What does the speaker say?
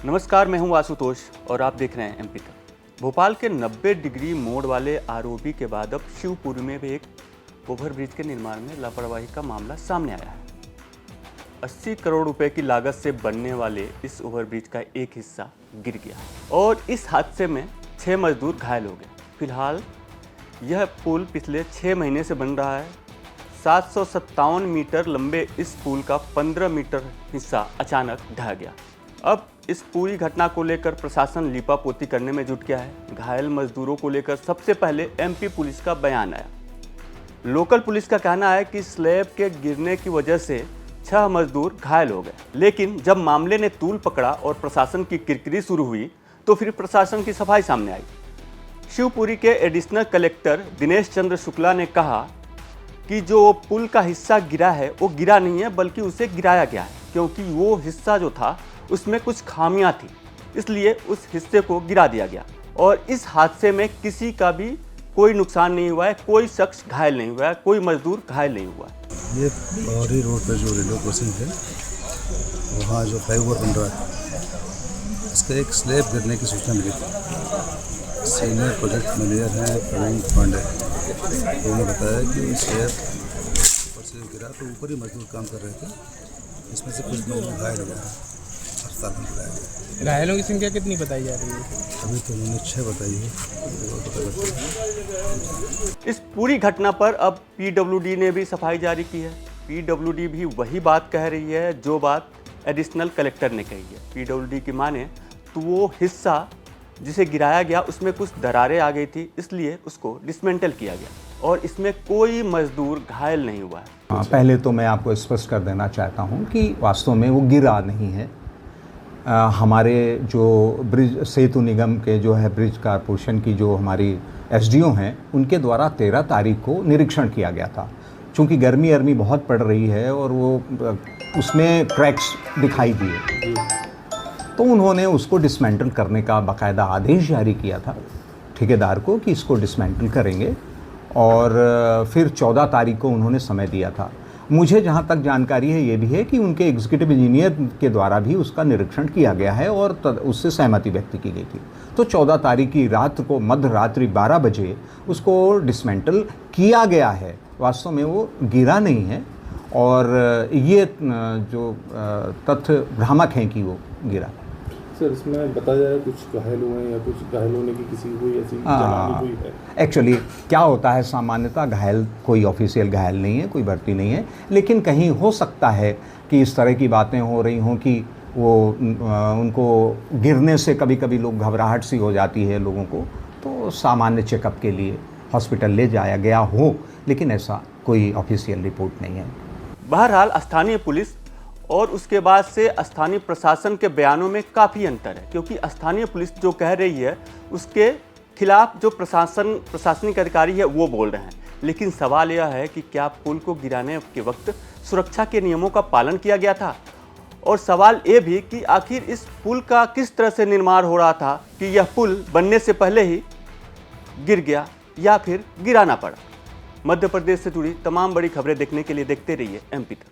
नमस्कार, मैं हूं आशुतोष और आप देख रहे हैं एमपी तक। भोपाल के 90 डिग्री मोड़ वाले आरओबी के बाद अब शिवपुरी में भी एक ओवरब्रिज के निर्माण में लापरवाही का मामला सामने आया है। 80 करोड़ रुपए की लागत से बनने वाले इस ओवरब्रिज का एक हिस्सा गिर गया और इस हादसे में 6 मजदूर घायल हो गए। फिलहाल यह पुल पिछले 6 महीने से बन रहा है। 757 मीटर लंबे इस पुल का 15 मीटर हिस्सा अचानक ढह गया। अब इस पूरी घटना को लेकर प्रशासन लीपापोती करने में जुट गया है। घायल मजदूरों को लेकर सबसे पहले एमपी पुलिस का बयान आया। लोकल पुलिस का कहना है कि स्लैब के गिरने की वजह से 6 मजदूर घायल हो गए, लेकिन जब मामले ने तूल पकड़ा और प्रशासन की किरकिरी शुरू हुई तो फिर प्रशासन की सफाई सामने आई। शिवपुरी के एडिशनल कलेक्टर दिनेश चंद्र शुक्ला ने कहा कि जो पुल का हिस्सा गिरा है वो गिरा नहीं है, बल्कि उसे गिराया गया है, क्योंकि वो हिस्सा जो था उसमें कुछ खामियां थी, इसलिए उस हिस्से को गिरा दिया गया और इस हादसे में किसी का भी कोई नुकसान नहीं हुआ है, कोई शख्स घायल नहीं हुआ है, कोई मजदूर घायल नहीं हुआ है। ये पौड़ी रोड पे जो रेलवे क्रॉसिंग है वहाँ जो फ्लाईओवर बन रहा है, इसका एक स्लैब गिरने की सूचना मिली थी। सीनियर प्रोजेक्ट मैनेजर हैं प्रवीण पांडे, उन्होंने बताया कि स्लैब ऊपर से गिरा तो ऊपर ही मजदूर काम कर रहे थे, इसमें से कुछ मजदूर घायल हो गए। अस्पताल में बुलाया गया। घायलों की संख्या कितनी बताई जा रही है? अभी तो उन्होंने 6 बताई है। इस पूरी घटना पर अब पीडब्ल्यूडी ने भी सफाई जारी की है। पीडब्ल्यूडी भी वही बात कह रही है जो बात एडिशनल कलेक्टर ने कही है। पीडब्ल्यूडी की माने तो वो हिस्सा जिसे गिराया गया उसमें कुछ दरारें आ गई थी, इसलिए उसको डिसमेंटल किया गया और इसमें कोई मजदूर घायल नहीं हुआ है। पहले तो मैं आपको स्पष्ट कर देना चाहता हूं कि वास्तव में वो गिरा नहीं है। हमारे जो ब्रिज सेतु निगम के जो है ब्रिज कारपोरेशन की जो हमारी एसडीओ हैं, उनके द्वारा 13 तारीख को निरीक्षण किया गया था। चूँकि गर्मी बहुत पड़ रही है और वो उसमें क्रैक्स दिखाई दिए, तो उन्होंने उसको डिसमेंटल करने का बाकायदा आदेश जारी किया था ठेकेदार को कि इसको डिसमेंटल करेंगे, और फिर 14 तारीख को उन्होंने समय दिया था। मुझे जहाँ तक जानकारी है ये भी है कि उनके एग्जीक्यूटिव इंजीनियर के द्वारा भी उसका निरीक्षण किया गया है और उससे सहमति व्यक्त की गई थी। तो 14 तारीख की रात को मध्य रात्रि 12 बजे उसको डिसमेंटल किया गया है। वास्तव में वो गिरा नहीं है और ये जो तथ्य भ्रामक हैं कि वो गिरा। सर, इसमें बताया जा रहा है कुछ घायल हुए हैं या कुछ घायल होने की किसी कोई ऐसी जानकारी हुई है? एक्चुअली क्या होता है, सामान्यतः घायल कोई ऑफिशियल घायल नहीं है, कोई भर्ती नहीं है, लेकिन कहीं हो सकता है कि इस तरह की बातें हो रही हों कि वो उनको गिरने से कभी कभी लोग घबराहट सी हो जाती है लोगों को, तो सामान्य चेकअप के लिए हॉस्पिटल ले जाया गया हो, लेकिन ऐसा कोई ऑफिशियल रिपोर्ट नहीं है। बहरहाल स्थानीय पुलिस और उसके बाद से स्थानीय प्रशासन के बयानों में काफ़ी अंतर है, क्योंकि स्थानीय पुलिस जो कह रही है उसके खिलाफ जो प्रशासनिक अधिकारी है वो बोल रहे हैं। लेकिन सवाल यह है कि क्या पुल को गिराने के वक्त सुरक्षा के नियमों का पालन किया गया था, और सवाल ये भी कि आखिर इस पुल का किस तरह से निर्माण हो रहा था कि यह पुल बनने से पहले ही गिर गया या फिर गिराना पड़ा। मध्य प्रदेश से जुड़ी तमाम बड़ी खबरें देखने के लिए देखते रहिए एमपी तक।